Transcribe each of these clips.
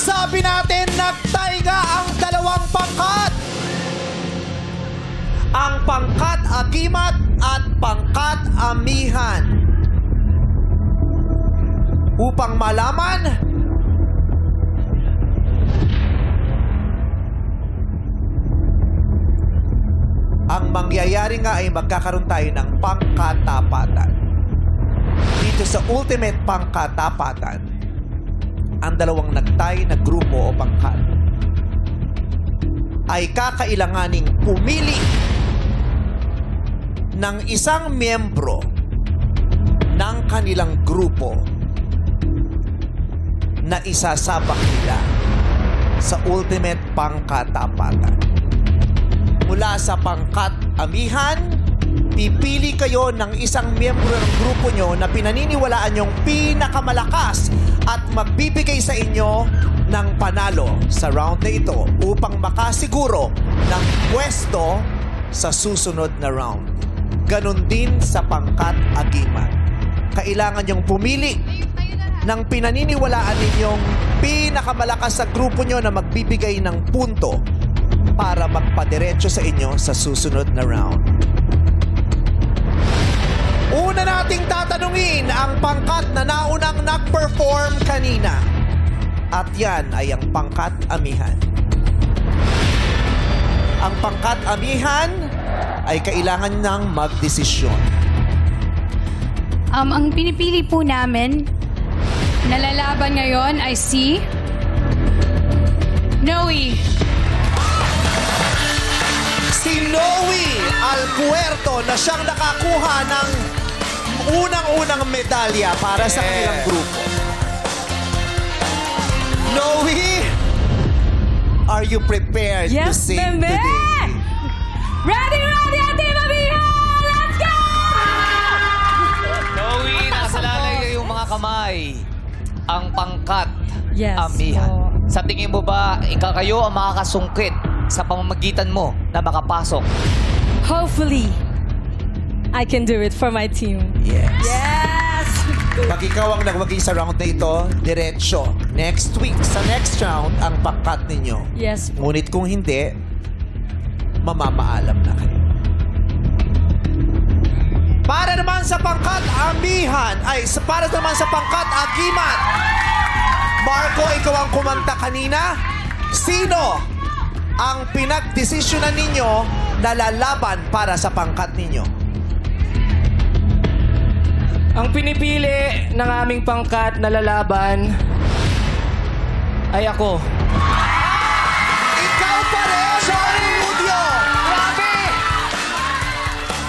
Nasabi natin nagtaiga ang dalawang pangkat. Ang pangkat agimat at pangkat amihan. Upang malaman ang mangyayari nga ay magkakaroon tayo ng pangkatapatan. Dito sa ultimate pangkatapatan, ang dalawang nagtay na grupo o pangkat ay kakailanganing pumili ng isang miyembro ng kanilang grupo na isasabak nila sa ultimate pangkatapatan. Mula sa pangkat amihan, pipili kayo ng isang miyembro ng grupo nyo na pinaniniwalaan nyong pinakamalakas at magbibigay sa inyo ng panalo sa round na ito upang makasiguro ng pwesto sa susunod na round. Ganon din sa pangkat agimat. Kailangan nyong pumili ng pinaniniwalaan ninyong pinakamalakas sa grupo nyo na magbibigay ng punto para magpadiretso sa inyo sa susunod na round. Una nating tatanungin ang pangkat na naunang nag-perform kanina. At yan ay ang pangkat amihan. Ang pangkat amihan ay kailangan ng magdesisyon. Ang pinipili po namin na lalaban ngayon ay si Noe. Si Noe Alpuerto na siyang nakakuha ng unang-unang medalya para sa kanilang grupo. Noe, are you prepared to sing bebe! today? Ready, Team Amihan! Let's go! Noe, nasa lalay yung mga kamay. Ang pangkat Yes, amihan. po. Sa tingin mo ba, ikaw kayo ang makakasungkit sa pamamagitan mo na makapasok? Hopefully, I can do it for my team. Yes. Yes! Pag ikaw ang nagwagi sa round na ito, diretsyo. Next week, sa next round, ang pangkat ninyo. Yes. Ngunit kung hindi, mamamaalam na kayo. Para naman sa pangkat amihan, para naman sa pangkat agimat. Marco, ikaw ang kumanta kanina. Sino ang pinagdesisyonan ninyo na lalaban para sa pangkat ninyo? Ang pinipili ng aming pangkat na lalaban ay ako. Ikaw pa rin, Sorry, Rudio! Grabe!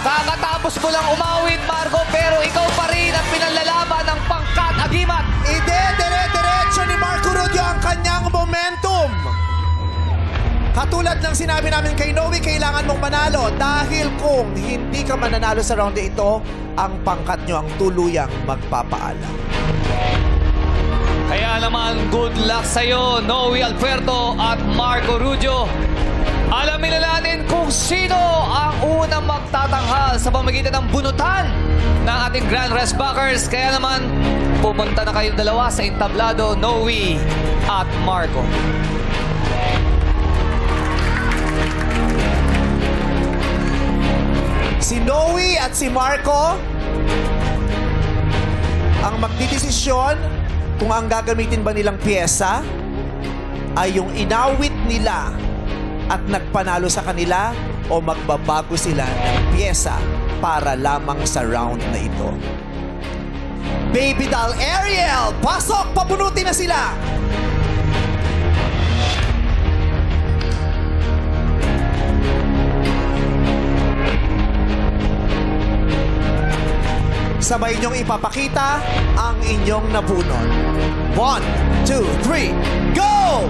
Kakatapos mo lang umawit, Marco, pero ikaw pa rin ang pinanlalaban ng pangkat agimat. Dire-diretso ni Marco Rudio ang kanyang momentum. Katulad ng sinabi namin kay Noe, kailangan mong manalo dahil kung hindi ka mananalo sa round na ito, ang pangkat nyo ang tuluyang magpapaalam. Kaya naman, good luck sa'yo, Noe Alpuerto at Marco Rudio. Alamin na natin kung sino ang unang magtatanghal sa pamagitan ng bunutan ng ating Grand Rest Backers. Kaya naman, pupunta na kayong dalawa sa entablado, Noe at Marco. Si Noe at si Marco ang magdidesisyon kung ang gagamitin ba nilang pyesa ay yung inawit nila at nagpanalo sa kanila o magbabago sila ng pyesa para lamang sa round na ito. Baby doll Ariel, pasok! Pabunutin na sila! Sabay niyong ipapakita ang inyong nabunot. 1, 2, 3, go!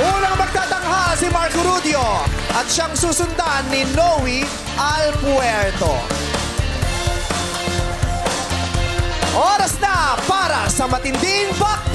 Unang magtatanghal si Marco Rudio at siyang susundan ni Noe Alpuerto. Oras na para sa matinding bakbakan!